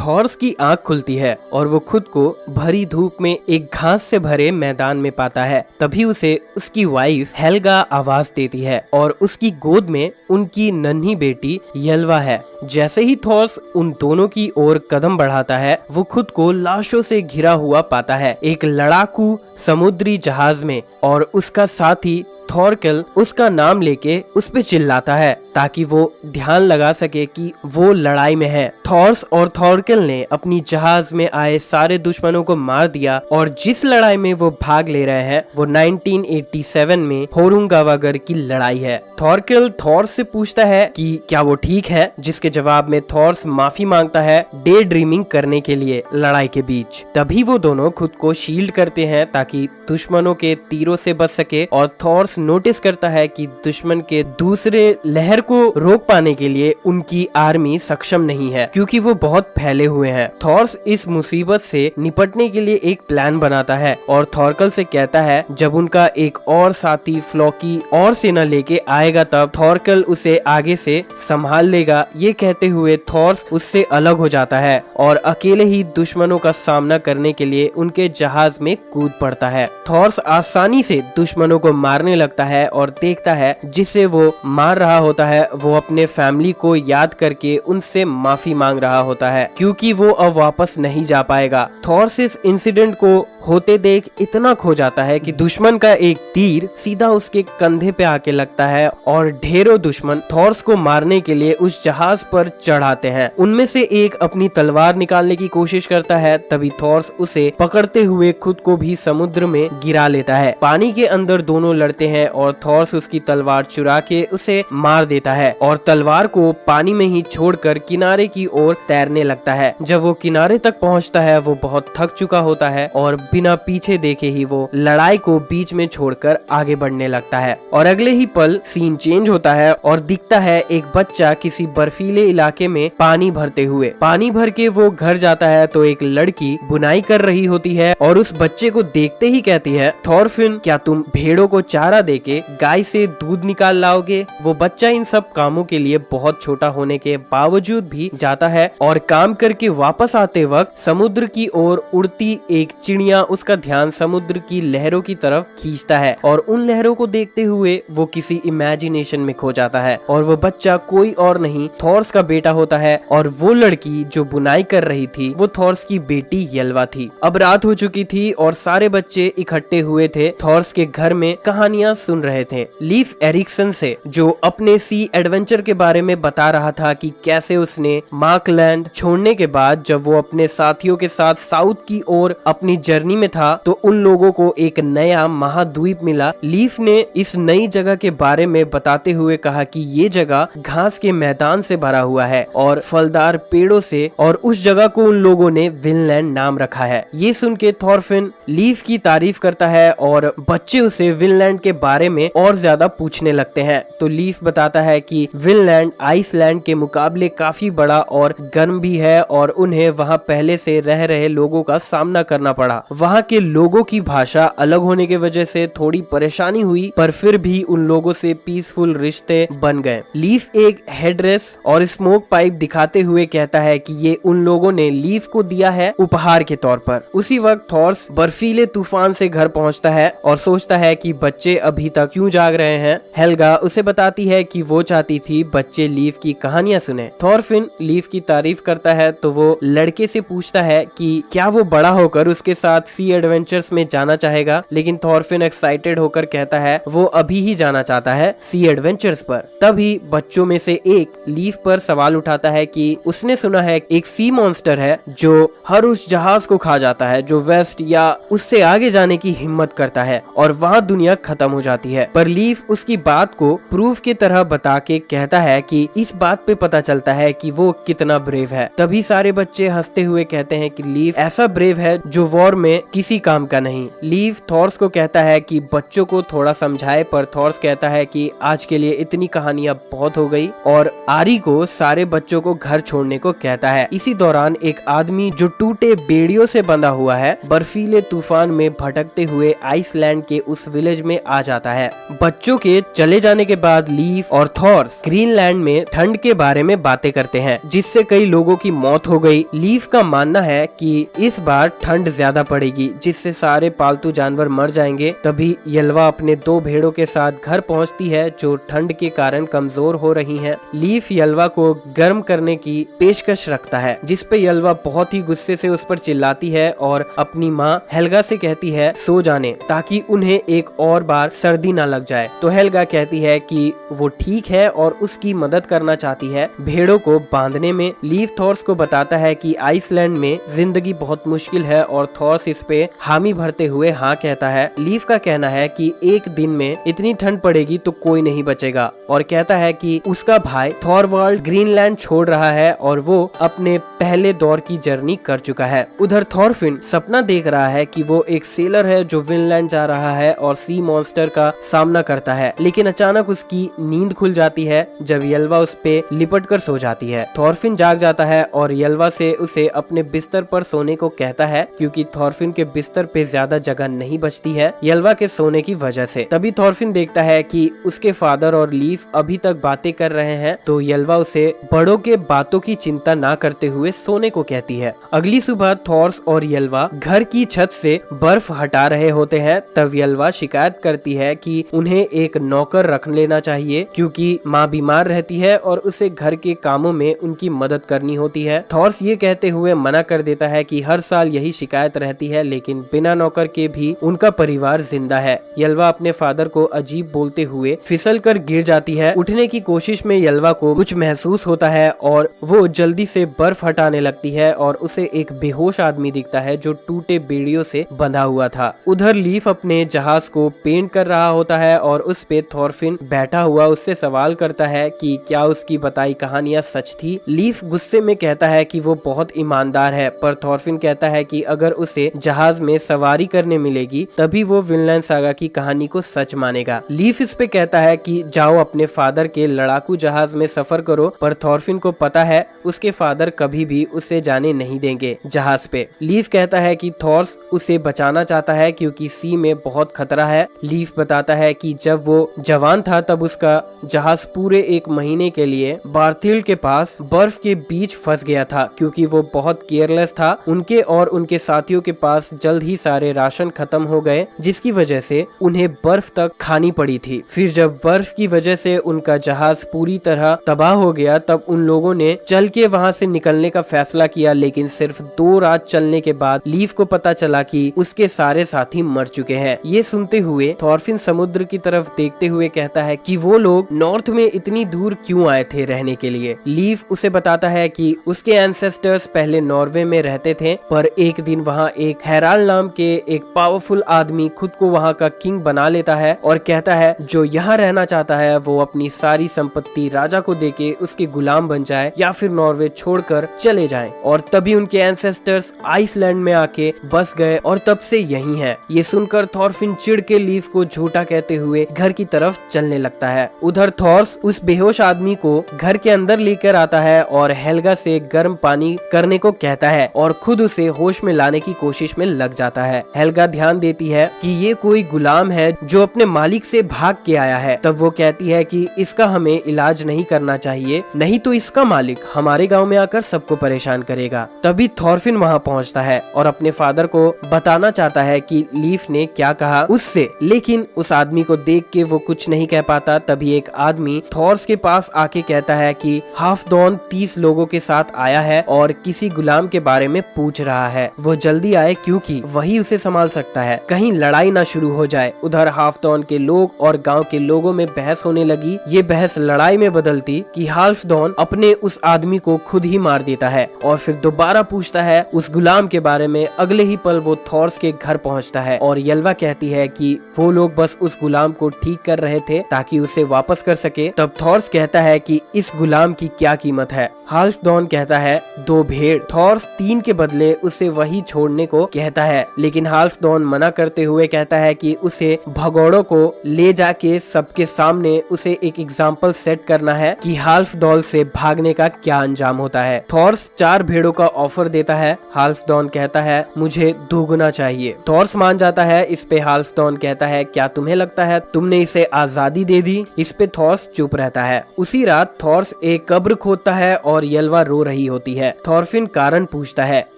थॉर्स की आंख खुलती है और वो खुद को भरी धूप में एक घास से भरे मैदान में पाता है। तभी उसे उसकी वाइफ हेल्गा आवाज देती है और उसकी गोद में उनकी नन्ही बेटी यल्वा है। जैसे ही थॉर्स उन दोनों की ओर कदम बढ़ाता है, वो खुद को लाशों से घिरा हुआ पाता है, एक लड़ाकू समुद्री जहाज में, और उसका साथी थॉरकेल उसका नाम लेके उस पे चिल्लाता है ताकि वो ध्यान लगा सके कि वो लड़ाई में है। थॉर्स और थॉरकेल ने अपनी जहाज में आए सारे दुश्मनों को मार दिया और जिस लड़ाई में वो भाग ले रहे हैं वो 1987 में होरुंगावागर की लड़ाई है। थॉरकेल थॉर्स से पूछता है कि क्या वो ठीक है, जिसके जवाब में थॉर्स माफी मांगता है डे ड्रीमिंग करने के लिए लड़ाई के बीच। तभी वो दोनों खुद को शील्ड करते हैं ताकि दुश्मनों के तीरों से बच सके, और थॉर्स नोटिस करता है कि दुश्मन के दूसरे लहर को रोक पाने के लिए उनकी आर्मी सक्षम नहीं है क्योंकि वो बहुत फैले हुए हैं। थॉर्स इस मुसीबत से निपटने के लिए एक प्लान बनाता है और थॉरकेल से कहता है जब उनका एक और साथी फ्लॉकी और सेना लेके आएगा तब थॉरकेल उसे आगे से संभाल लेगा। ये कहते हुए थॉर्स उससे अलग हो जाता है और अकेले ही दुश्मनों का सामना करने के लिए उनके जहाज में कूद पड़ता है। थॉर्स आसानी से दुश्मनों को मारने लगता है और देखता है जिसे वो मार रहा होता है वो अपने फैमिली को याद करके उनसे माफी मांग रहा होता है क्योंकि वो अब वापस नहीं जा पाएगा। थॉर्स इस इंसिडेंट को होते देख इतना खो जाता है कि दुश्मन का एक तीर सीधा उसके कंधे पे आके लगता है और ढेरों दुश्मन थॉर्स को मारने के लिए उस जहाज पर चढ़ाते हैं। उनमें से एक अपनी तलवार निकालने की कोशिश करता है, तभी थॉर्स उसे पकड़ते हुए खुद को भी समुद्र में गिरा लेता है। पानी के अंदर दोनों लड़ते हैं और थॉर्स उसकी तलवार चुरा के उसे मार देता है और तलवार को पानी में ही छोड़कर किनारे की ओर तैरने लगता है। जब वो किनारे तक पहुंचता है वो बहुत थक चुका होता है और बिना पीछे देखे ही वो लड़ाई को बीच में छोड़कर आगे बढ़ने लगता है। और अगले ही पल सीन चेंज होता है और दिखता है एक बच्चा किसी बर्फीले इलाके में पानी भरते हुए। पानी भर के वो घर जाता है तो एक लड़की बुनाई कर रही होती है और उस बच्चे को देखते ही कहती है थॉरफिन, क्या तुम भेड़ों को चारा देके गाय से दूध निकाल लाओगे? वो बच्चा इन सब कामों के लिए बहुत छोटा होने के बावजूद भी जाता है और काम करके वापस आते वक्त समुद्र की ओर उड़ती एक चिड़िया उसका ध्यान समुद्र की लहरों की तरफ खींचता है और उन लहरों को देखते हुए वो किसी इमेजिनेशन में खो जाता है। और वो बच्चा कोई और नहीं थॉर्स का बेटा होता है और वो लड़की जो बुनाई कर रही थी वो थॉर्स की बेटी यल्वा थी। अब रात हो चुकी थी और सारे बच्चे इकट्ठे हुए थे थॉर्स के घर में कहानियां सुन रहे थे लीफ एरिक्सन से, जो अपने सी एडवेंचर के बारे में बता रहा था कि कैसे उसने मार्कलैंड छोड़ने के बाद जब वो अपने साथियों के साथ साउथ की ओर अपनी जर्नी में था तो उन लोगों को एक नया महाद्वीप मिला। लीफ ने इस नई जगह के बारे में बताते हुए कहा कि ये जगह घास के मैदान से भरा हुआ है और फलदार पेड़ों से, और उस जगह को उन लोगों ने विनलैंड नाम रखा है। ये सुन के थॉरफिन लीफ की तारीफ करता है और बच्चे उसे विनलैंड के बारे में और ज्यादा पूछने लगते हैं। तो लीफ बताता है कि विनलैंड आइसलैंड के मुकाबले काफी बड़ा और गर्म भी है और उन्हें वहाँ पहले से रह रहे लोगों का सामना करना पड़ा। वहाँ के लोगों की भाषा अलग होने की वजह से थोड़ी परेशानी हुई, पर फिर भी उन लोगों से पीसफुल रिश्ते बन गए। लीफ एक हेडरेस और स्मोक पाइप दिखाते हुए कहता है कि ये उन लोगों ने लीफ को दिया है उपहार के तौर पर। उसी वक्त थॉर्स बर्फीले तूफान से घर पहुंचता है और सोचता है कि बच्चे अभी तक क्यों जाग रहे हैं। हेल्गा उसे बताती है कि वो चाहती थी बच्चे लीफ की कहानियां सुने। थॉरफिन लीफ की तारीफ करता है तो वो लड़के से पूछता है कि क्या वो बड़ा होकर उसके साथ सी एडवेंचर्स में जाना चाहेगा, लेकिन थॉरफिन एक्साइटेड होकर कहता है वो अभी ही जाना चाहता है सी एडवेंचर्स पर। तभी बच्चों में से एक लीफ पर सवाल उठाता है कि उसने सुना है एक सी मॉन्स्टर है जो हर उस जहाज को खा जाता है जो वेस्ट या उससे आगे जाने की हिम्मत करता है और वहाँ दुनिया खत्म हो जाती है। पर लीफ उसकी बात को प्रूफ की तरह बता के कहता है कि इस बात पे पता चलता है कि वो कितना ब्रेव है। तभी सारे बच्चे हंसते हुए कहते हैं कि लीफ ऐसा ब्रेव है जो वॉर में किसी काम का नहीं। लीफ थॉर्स को कहता है कि बच्चों को थोड़ा समझाए, पर थॉर्स कहता है कि आज के लिए इतनी कहानियां बहुत हो गई और आरी को सारे बच्चों को घर छोड़ने को कहता है। इसी दौरान एक आदमी जो टूटे बेड़ियों से बंधा हुआ है बर्फीले तूफान में भटकते हुए आइसलैंड के उस विलेज में आ जाता है। बच्चों के चले जाने के बाद लीफ और थॉर्स ग्रीनलैंड में ठंड के बारे में बातें करते हैं, जिससे कई लोगों की मौत हो गई। लीफ का मानना है कि इस बार ठंड ज्यादा पड़ेगी, जिससे सारे पालतू जानवर मर जाएंगे। तभी यल्वा अपने 2 भेड़ों के साथ घर पहुंचती है, जो ठंड के कारण कमजोर हो रही हैं। लीफ यल्वा को गर्म करने की पेशकश रखता है, जिस पे यल्वा बहुत ही गुस्से से उस पर चिल्लाती है और अपनी माँ हेल्गा से कहती है सो जाने, ताकि उन्हें एक और बार सर्दी ना लग जाए। तो हेल्गा कहती है कि वो ठीक है और उसकी मदद करना चाहती है भेड़ों को बांधने में। लीफ थॉर्स को बताता है कि आइसलैंड में जिंदगी बहुत मुश्किल है और थॉर्स इस पे हामी भरते हुए हाँ कहता है। लीफ का कहना है कि एक दिन में इतनी ठंड पड़ेगी तो कोई नहीं बचेगा, और कहता है कि उसका भाई थॉरवाल्ड ग्रीनलैंड छोड़ रहा है और वो अपने पहले दौर की जर्नी कर चुका है। उधर थॉरफिन सपना देख रहा है कि वो एक सेलर है जो विनलैंड जा रहा है और सी मॉन्स्टर का सामना करता है, लेकिन अचानक उसकी नींद खुल जाती है जब यल्वा उस पे लिपट कर सो जाती है। थॉरफिन जाग जाता है और यल्वा से उसे अपने बिस्तर पर सोने को कहता है, क्योंकि थॉरफिन के बिस्तर पे ज्यादा जगह नहीं बचती है यल्वा के सोने की वजह से। तभी थॉरफिन देखता है कि उसके फादर और लीफ अभी तक बातें कर रहे हैं, तो यल्वा उसे बड़ों के बातों की चिंता ना करते हुए सोने को कहती है। अगली सुबह थॉर्स और यल्वा घर की छत से बर्फ हटा रहे होते हैं। तब यल्वा शिकायत करती है कि उन्हें एक नौकर रख लेना चाहिए, क्योंकि माँ बीमार रहती है और उसे घर के कामों में उनकी मदद करनी होती है। थॉर्स ये कहते हुए मना कर देता है कि हर साल यही शिकायत रहती है, लेकिन बिना नौकर के भी उनका परिवार जिंदा है। यल्वा अपने फादर को अजीब बोलते हुए फिसल कर गिर जाती है। उठने की कोशिश में यल्वा को कुछ महसूस होता है और वो जल्दी से बर्फ हटाने लगती है और उसे एक बेहोश आदमी दिखता है जो टूटे बेड़ियों से बंधा हुआ था। उधर लीफ अपने जहाज को पेंट कर रहा होता है और उस पे थॉरफिन बैठा हुआ उससे सवाल करता है कि क्या उसकी बताई कहानियां सच थी। लीफ गुस्से में कहता है कि वो बहुत ईमानदार है, पर थॉरफिन कहता है कि अगर उसे जहाज में सवारी करने मिलेगी तभी वो विनलैंड सागा की कहानी को सच मानेगा। लीफ इस पे कहता है कि जाओ अपने फादर के लड़ाकू जहाज में सफर करो, पर थॉरफिन को पता है उसके फादर कभी भी उसे जाने नहीं देंगे जहाज पे। लीफ कहता है कि थॉर्स उसे बचाना चाहता है क्योंकि सी में बहुत खतरा है। लीफ बताता है कि जब वो जवान था तब उसका जहाज पूरे 1 महीने के लिए बार्थील्ड के पास बर्फ के बीच फंस गया था, क्योंकि वो बहुत केयरलेस था। उनके और उनके साथियों के पास जल्द ही सारे राशन खत्म हो गए, जिसकी वजह से उन्हें बर्फ तक खानी पड़ी थी। फिर जब बर्फ की वजह से उनका जहाज पूरी तरह तबाह हो गया, तब उन लोगों ने चल के वहाँ से निकलने का फैसला किया, लेकिन सिर्फ 2 रात चलने के बाद लीफ को पता चला कि उसके सारे साथी मर चुके हैं। ये सुनते हुए थॉरफिन समुद्र की तरफ देखते हुए कहता है कि वो लोग नॉर्थ में इतनी दूर क्यों आए थे रहने के लिए। लीफ उसे बताता है कि उसके एंसेस्टर्स पहले नॉर्वे में रहते थे, पर एक दिन वहाँ एक हेराल्ड नाम के एक पावरफुल आदमी खुद को वहाँ का किंग बना लेता है और कहता है जो यहाँ रहना चाहता है वो अपनी सारी संपत्ति राजा को देके उसके गुलाम बन जाए या फिर नॉर्वे छोड़कर चले जाएं। और तभी उनके एंसेस्टर्स आइसलैंड में आके बस गए और तब से यही हैं। ये सुनकर थॉरफिन चिढ़ के लीफ को झूठा कहते हुए घर की तरफ चलने लगता है। उधर थॉर्स उस बेहोश आदमी को घर के अंदर लेकर आता है और हेल्गा से गर्म पानी करने को कहता है और खुद उसे होश में लाने की कोशिश में लग जाता है। हेल्गा ध्यान देती है कि ये कोई गुलाम है जो अपने मालिक से भाग के आया है। तब वो कहती है कि इसका हमें इलाज नहीं करना चाहिए, नहीं तो इसका मालिक हमारे गांव में आकर सबको परेशान करेगा। तभी थॉरफिन वहां पहुंचता है और अपने फादर को बताना चाहता है कि लीफ ने क्या कहा उससे, लेकिन उस आदमी को देख के वो कुछ नहीं कह पाता। तभी एक आदमी थॉर्स के पास आके कहता है कि हाफडॉन 30 लोगों के साथ आया है और किसी गुलाम के बारे में पूछ रहा है। वो जल्दी आए क्योंकि वही उसे संभाल सकता है, कहीं लड़ाई ना शुरू हो जाए। उधर हाफडॉन के लोग और गांव के लोगों में बहस होने लगी। ये बहस लड़ाई में बदलती कि हाफडॉन अपने उस आदमी को खुद ही मार देता है और फिर दोबारा पूछता है उस गुलाम के बारे में। अगले ही पल वो थॉर्स के घर पहुंचता है और यल्वा कहती है कि वो लोग बस उस गुलाम को ठीक कर रहे थे ताकि उसे वापस कर सके। तब थॉर्स कहता है कि इस गुलाम की क्या कीमत है। हाफडॉन कहता है 2 भेड़। थॉर्स 3 के बदले उसे वही छोड़ने को कहता है, लेकिन हाफडॉन मना करते हुए कहता है कि उसे भगोड़ों को ले जाके सबके सामने उसे एक एग्जाम्पल सेट करना है कि हाफडॉन से भागने का क्या अंजाम होता है। थॉर्स 4 भेड़ों का ऑफर देता है। हाफडॉन कहता है मुझे 2 गुना चाहिए। थॉर्स मान जाता है। इस पे हाफडॉन कहता है क्या तुम्हें लगता है तुमने इसे आजादी दे दी? इस पे थॉर्स चुप रहता है। उसी रात थॉर्स एक कब्र खोदता है और येल्वा रो रही होती है। थॉरफिन कारण पूछता है।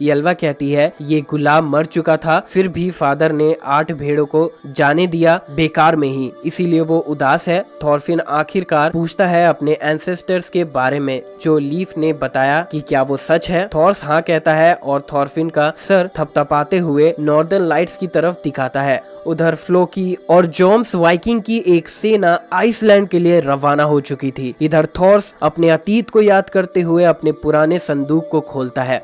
येल्वा कहती है ये गुलाम मर चुका था, फिर भी फादर ने 8 भेड़ों को जाने दिया बेकार में ही, इसीलिए वो उदास है। थॉरफिन आखिरकार पूछता है अपने एंसेस्टर्स के बारे में जो लीफ ने बताया कि क्या वो सच है। थॉर्स हाँ कहता है और थॉरफिन का सर थपथपाते हुए नॉर्दर्न लाइट्स की तरफ दिखाता है। उधर फ्लोकी और जोम्स वाइकिंग की एक सेना आइसलैंड के लिए रवाना हो चुकी थी। इधर थॉर्स अपने अतीत को याद करते हुए अपने पुराने संदूक को खोलता है।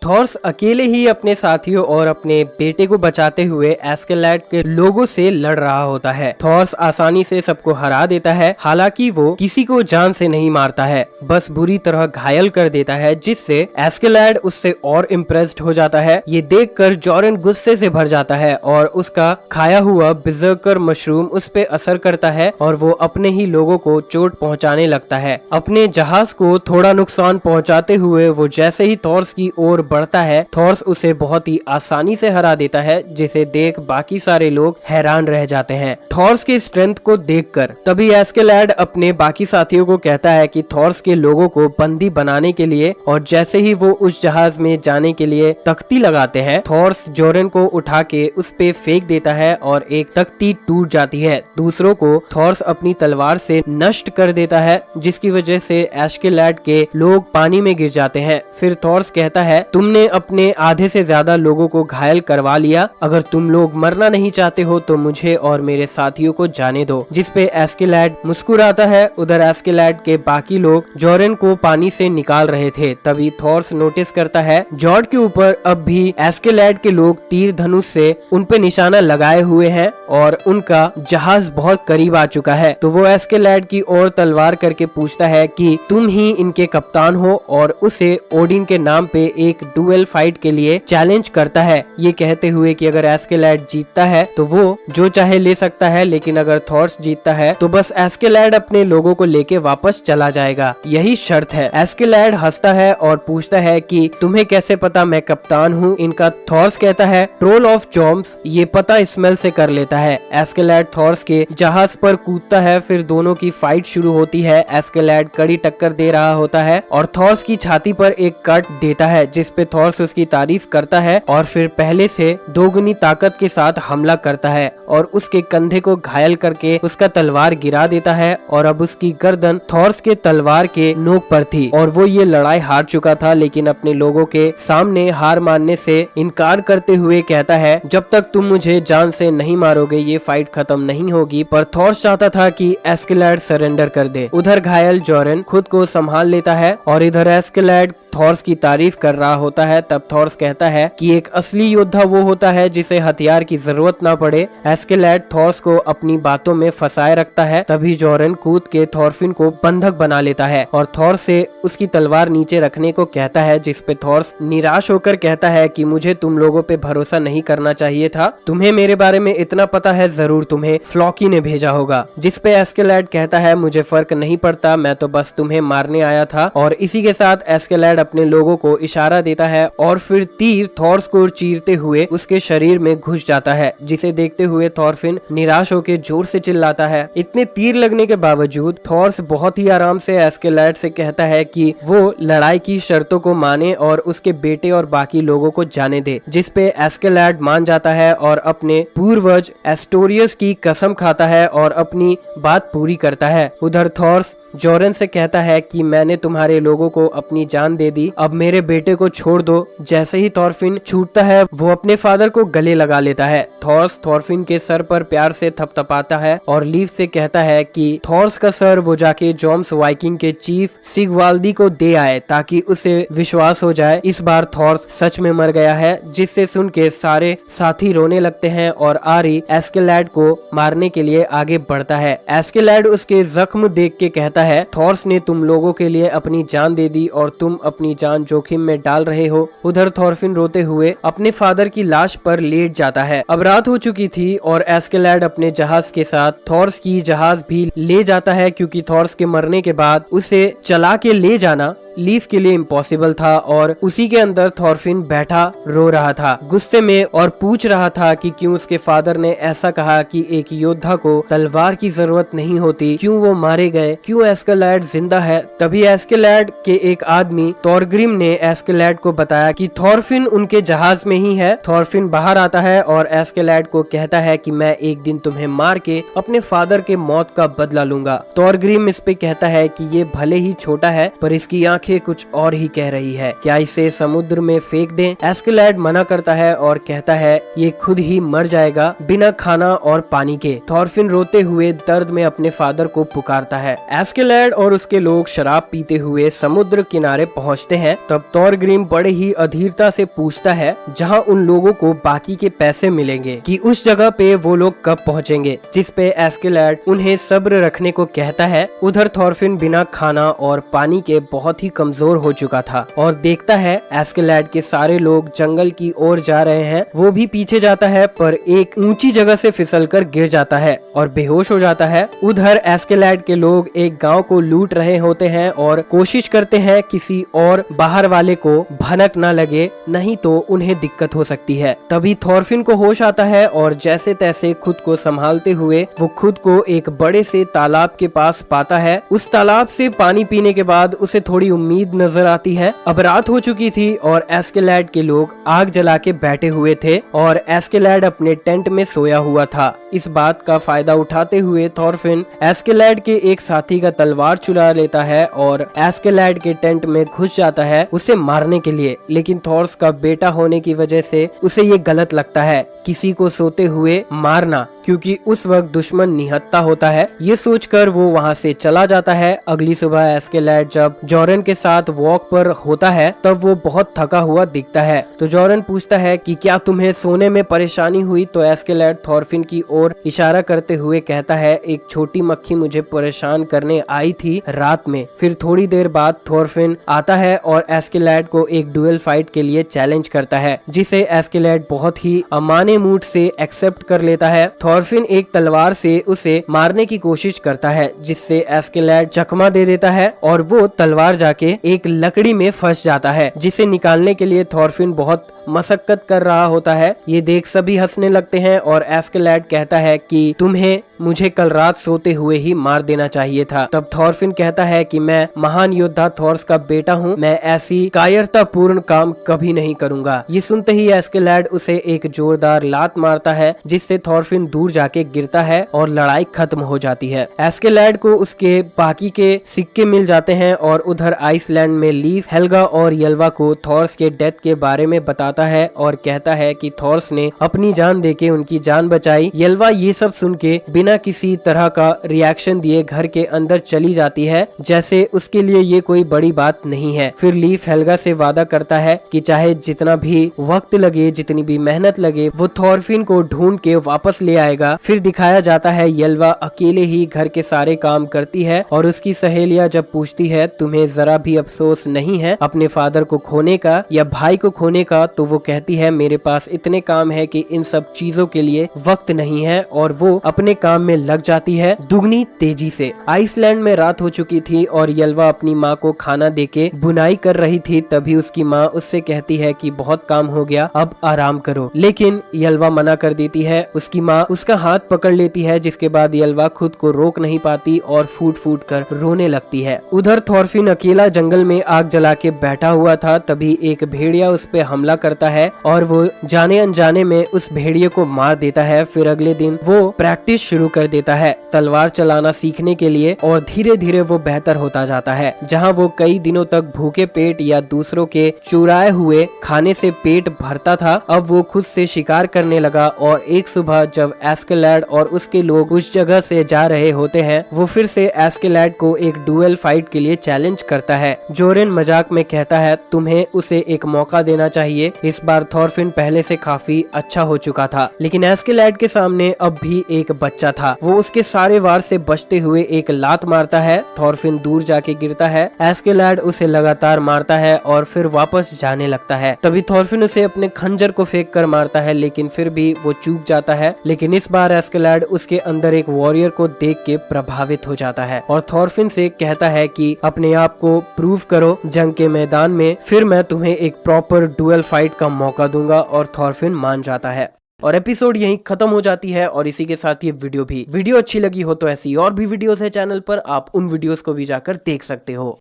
थॉर्स अकेले ही अपने साथियों और अपने बेटे को बचाते हुए एस्केलैड के लोगों से लड़ रहा होता है। थॉर्स आसानी से सबको हरा देता है, हालांकि वो किसी को जान से नहीं मारता है, बस बुरी तरह घायल कर देता है, जिससे एस्केलैड उससे और इम्प्रेस्ड हो जाता है। ये देखकर जॉरेन गुस्से से भर जाता है और उसका खाया हुआ बिजर्कर मशरूम उस पे असर करता है और वो अपने ही लोगों को चोट पहुंचाने लगता है। अपने जहाज को थोड़ा नुकसान पहुंचाते हुए वो जैसे ही थॉर्स की ओर बढ़ता है, थॉर्स उसे बहुत ही आसानी से हरा देता है, जिसे देख बाकी सारे लोग हैरान रह जाते हैं थॉर्स के स्ट्रेंथ को देखकर। तभी एस्केलैड अपने बाकी साथियों को कहता है कि थॉर्स के लोगों को बंदी बनाने के लिए, और जैसे ही वो उस जहाज में जाने के लिए तख्ती लगाते हैं, थॉर्स जोरेन को उठा के उस पे फेंक देता है और एक तख्ती टूट जाती है। दूसरों को थॉर्स अपनी तलवार से नष्ट कर देता है, जिसकी वजह से एस्केलैड के लोग पानी में गिर जाते हैं। फिर थॉर्स कहता है तुमने अपने आधे से ज्यादा लोगों को घायल करवा लिया, अगर तुम लोग मरना नहीं चाहते हो तो मुझे और मेरे साथियों को जाने दो। जिस पे एस्केलैड मुस्कुराता है। उधर एस्केलैड के बाकी लोग जॉरेन को पानी से निकाल रहे थे। तभी थॉर्स नोटिस करता है जॉर्ड के ऊपर अब भी एस्केलैड के लोग तीर धनुष से उन पे निशाना लगाए हुए हैं और उनका जहाज बहुत करीब आ चुका है। तो वो एस्केलैड की ओर तलवार करके पूछता है कि तुम ही इनके कप्तान हो, और उसे ओडिन के नाम पे एक डुएल फाइट के लिए चैलेंज करता है, ये कहते हुए कि अगर एस्केलैड जीतता है तो वो जो चाहे ले सकता है, लेकिन अगर थॉर्स जीतता है तो बस एस्केलैड अपने लोगों को लेके वापस चला जाएगा, यही शर्त है। एस्केलैड हंसता है और पूछता है कि तुम्हें कैसे पता मैं कप्तान हूँ इनका? थॉर्स कहता है ट्रोल ऑफ जॉम्स ये पता स्मेल से कर लेता है। एस्केलैड थॉर्स के जहाज पर कूदता है, फिर दोनों की फाइट शुरू होती है। एस्केलैड कड़ी टक्कर दे रहा होता है और थॉर्स की छाती पर एक कट देता है, जिस पे थॉर्स उसकी तारीफ करता है और फिर पहले से दोगुनी ताकत के साथ हमला करता है और उसके कंधे को घायल करके उसका तलवार गिरा देता है। और अब उसकी गर्दन थॉर्स के तलवार के नोक पर थी और वो ये लड़ाई हार चुका था, लेकिन अपने लोगों के सामने हार मानने से इनकार करते हुए कहता है जब तक तुम मुझे जान से नहीं मारोगे ये फाइट खत्म नहीं होगी। पर थॉर्स चाहता था कि एस्केलैड सरेंडर कर दे। उधर घायल जॉरेन खुद को संभाल लेता है और इधर एस्केलैड थॉर्स की तारीफ कर रहा होता है। तब थॉर्स कहता है कि एक असली योद्धा वो होता है जिसे हथियार की जरूरत ना पड़े। एस्केलैड थॉर्स को अपनी बातों में फंसाए रखता है। तभी जॉरेन कूद के थॉरफिन को बंधक बना लेता है और थॉर्स से उसकी तलवार नीचे रखने को कहता है, जिस पे थॉर्स निराश होकर कहता है कि मुझे तुम लोगों पे भरोसा नहीं करना चाहिए था, तुम्हें मेरे बारे में इतना पता है, जरूर तुम्हें फ्लॉकी ने भेजा होगा। जिस पे एस्केलैड कहता है मुझे फर्क नहीं पड़ता, मैं तो बस तुम्हें मारने आया था। और इसी के साथ एस्केलैड अपने लोगों को इशारा देता है और फिर तीर थॉर्स को चीरते हुए उसके शरीर में घुस जाता है, जिसे देखते हुए थॉरफिन निराश होकर जोर से चिल्लाता है। इतने तीर लगने के बावजूद थॉर्स बहुत ही आराम से एस्केलैड से कहता है कि वो लड़ाई की शर्तों को माने और उसके बेटे और बाकी लोगों को जाने दे, जिस पे एस्केलैड मान जाता है और अपने पूर्वज एस्टोरियस की कसम खाता है और अपनी बात पूरी करता है। उधर थॉर्स जॉरेन से कहता है कि मैंने तुम्हारे लोगों को अपनी जान दे दी, अब मेरे बेटे को छोड़ दो। जैसे ही थॉरफिन छूटता है वो अपने फादर को गले लगा लेता है। थॉर्स थॉरफिन के सर पर प्यार से थपथपाता है और लीफ से कहता है कि थॉर्स का सर वो जाके जोम्स वाइकिंग के चीफ सिगवाल्दी को दे आए ताकि उसे विश्वास हो जाए इस बार थॉर्स सच में मर गया है। जिससे सुन के सारे साथी रोने लगते हैं और आरी एस्केलैड को मारने के लिए आगे बढ़ता है। एस्केलैड उसके जख्म देख के कहता है थॉर्स ने तुम लोगों के लिए अपनी जान दे दी और तुम अपनी जान जोखिम में डाल रहे हो। उधर थॉरफिन रोते हुए अपने फादर की लाश पर लेट जाता है। अब रात हो चुकी थी और एस्केलैड अपने जहाज के साथ थॉर्स की जहाज भी ले जाता है, क्योंकि थॉर्स के मरने के बाद उसे चला के ले जाना लीफ के लिए इम्पॉसिबल था और उसी के अंदर थॉरफिन बैठा रो रहा था गुस्से में और पूछ रहा था कि क्यों उसके फादर ने ऐसा कहा कि एक योद्धा को तलवार की जरूरत नहीं होती, क्यों वो मारे गए, क्यों एस्केलैड जिंदा है। तभी एस्केलैड के एक आदमी थॉरग्रिम ने एस्केलैड को बताया कि थॉरफिन उनके जहाज में ही है। थॉरफिन बाहर आता है और एस्केलैड को कहता है कि मैं एक दिन तुम्हें मार के अपने फादर के मौत का बदला लूंगा। थॉरग्रिम इस पे कहता है कि ये भले ही छोटा है पर इसकी आंखें कुछ और ही कह रही है, क्या इसे समुद्र में फेंक दें। एस्केलैड मना करता है और कहता है ये खुद ही मर जाएगा बिना खाना और पानी के। थॉरफिन रोते हुए दर्द में अपने फादर को पुकारता है। एस्केलैड और उसके लोग शराब पीते हुए समुद्र किनारे पहुंचते हैं। तब थॉरग्रिम बड़े ही अधीरता से पूछता है जहां उन लोगों को बाकी के पैसे मिलेंगे, कि उस जगह पे वो लोग कब पहुंचेंगे, जिस पे एस्केलैड उन्हें सब्र रखने को कहता है। उधर थॉरफिन बिना खाना और पानी के बहुत ही कमजोर हो चुका था और देखता है एस्केलैड के सारे लोग जंगल की ओर जा रहे हैं। वो भी पीछे जाता है पर एक ऊंची जगह से फिसलकर गिर जाता है और बेहोश हो जाता है। उधर एस्केलैड के लोग एक गांव को लूट रहे होते हैं और कोशिश करते हैं किसी और बाहर वाले को भनक न लगे, नहीं तो उन्हें दिक्कत हो सकती है। तभी थॉरफिन को होश आता है और जैसे तैसे खुद को संभालते हुए वो खुद को एक बड़े से तालाब के पास पाता है। उस तालाब से पानी पीने के बाद उसे थोड़ी उम्मीद नजर आती है। अब रात हो चुकी थी और एस्केलैड के लोग आग जला के बैठे हुए थे और एस्केलैड अपने टेंट में सोया हुआ था। इस बात का फायदा उठाते हुए थॉरफिन एस्केलैड के एक साथी का तलवार चुरा लेता है और एस्केलैड के टेंट में घुस जाता है उसे मारने के लिए। लेकिन थॉर्स का बेटा होने की वजह से उसे ये गलत लगता है किसी को सोते हुए मारना, क्योंकि उस वक्त दुश्मन निहत्था होता है। ये सोचकर वो वहाँ से चला जाता है। अगली सुबह एस्केलैड जब जॉरेन के साथ वॉक पर होता है तब वो बहुत थका हुआ दिखता है। तो जॉरेन पूछता है कि क्या तुम्हें सोने में परेशानी हुई। तो एस्केलैड थॉरफिन की ओर इशारा करते हुए कहता है एक छोटी मक्खी मुझे परेशान करने आई थी रात में। फिर थोड़ी देर बाद थॉरफिन आता है और एस्केलैड को एक डुएल फाइट के लिए चैलेंज करता है, जिसे एस्केलैड बहुत ही अमाने मूड से एक्सेप्ट कर लेता है। थॉरफिन एक तलवार से उसे मारने की कोशिश करता है, जिससे एस्केलैड चकमा दे देता है और वो तलवार जाके एक लकड़ी में फंस जाता है, जिसे निकालने के लिए थॉरफिन बहुत मशक्कत कर रहा होता है। ये देख सभी हंसने लगते हैं और एस्केलैड कहता है कि तुम्हें मुझे कल रात सोते हुए ही मार देना चाहिए था। तब थॉरफिन कहता है कि मैं महान योद्धा थॉर्स का बेटा हूँ, मैं ऐसी कायरतापूर्ण काम कभी नहीं करूंगा। ये सुनते ही एस्केलैड उसे एक जोरदार लात मारता है, जिससे थॉरफिन दूर जाके गिरता है और लड़ाई खत्म हो जाती है। एस्केलैड को उसके बाकी के सिक्के मिल जाते हैं और उधर आइसलैंड में लीफ हेल्गा और यल्वा को थॉर्स के डेथ के बारे में बताता है और कहता है कि थॉर्स ने अपनी जान देके उनकी जान बचाई। यल्वा ये सब सुन के बिना किसी तरह का रिएक्शन दिए घर के अंदर चली जाती है, जैसे उसके लिए ये कोई बड़ी बात नहीं है। फिर लीफ हेल्गा से वादा करता है कि चाहे जितना भी वक्त लगे, जितनी भी मेहनत लगे, वो थॉरफिन को ढूंढ के वापस ले आएगा। फिर दिखाया जाता है यल्वा अकेले ही घर के सारे काम करती है और उसकी सहेलियां जब पूछती है तुम्हें जरा भी अफसोस नहीं है अपने फादर को खोने का या भाई को खोने का, तो वो कहती है मेरे पास इतने काम है कि इन सब चीजों के लिए वक्त नहीं है, और वो अपने काम में लग जाती है दुगनी तेजी से। आइसलैंड में रात हो चुकी थी और यल्वा अपनी माँ को खाना देके बुनाई कर रही थी। तभी उसकी माँ उससे कहती है कि बहुत काम हो गया, अब आराम करो। लेकिन यल्वा मना कर देती है। उसकी माँ उसका हाथ पकड़ लेती है, जिसके बाद यल्वा खुद को रोक नहीं पाती और फूट फूट कर रोने लगती है। उधर थॉरफिन अकेला जंगल में आग जला के बैठा हुआ था। तभी एक भेड़िया उस पे हमला करता है और वो जाने अनजाने में उस भेड़िए को मार देता है। फिर अगले दिन वो प्रैक्टिस शुरू कर देता है तलवार चलाना सीखने के लिए और धीरे धीरे वो बेहतर होता जाता है। जहाँ वो कई दिनों तक भूखे पेट या दूसरों के चुराए हुए खाने से पेट भरता था, अब वो खुद से शिकार करने लगा। और एक सुबह जब एस्केलैड और उसके लोग उस जगह से जा रहे होते हैं, वो फिर से एस्केलैड को एक डुएल फाइट के लिए चैलेंज करता है। जोरेन मजाक में कहता है तुम्हें उसे एक मौका देना चाहिए। इस बार थॉरफिन पहले से काफी अच्छा हो चुका था, लेकिन एस्केलैड के सामने अब भी एक बच्चा था। वो उसके सारे वार से बचते हुए एक लात मारता है। थॉरफिन दूर जाके गिरता है। एस्केलैड उसे लगातार मारता है और फिर वापस जाने लगता है। तभी थॉरफिन उसे अपने खंजर को फेंक कर मारता है, लेकिन फिर भी वो चूक जाता है। लेकिन इस बार एस्केलैड उसके अंदर एक वॉरियर को देख के प्रभावित हो जाता है और थॉरफिन से कहता है कि अपने आप को प्रूव करो जंग के मैदान में, फिर मैं तुम्हें एक प्रॉपर डुएल फाइट का मौका दूंगा। और थॉरफिन मान जाता है और एपिसोड यहीं खत्म हो जाती है और इसी के साथ ये वीडियो भी। वीडियो अच्छी लगी हो तो ऐसी और भी वीडियोस है चैनल पर, आप उन वीडियोस को भी जाकर देख सकते हो।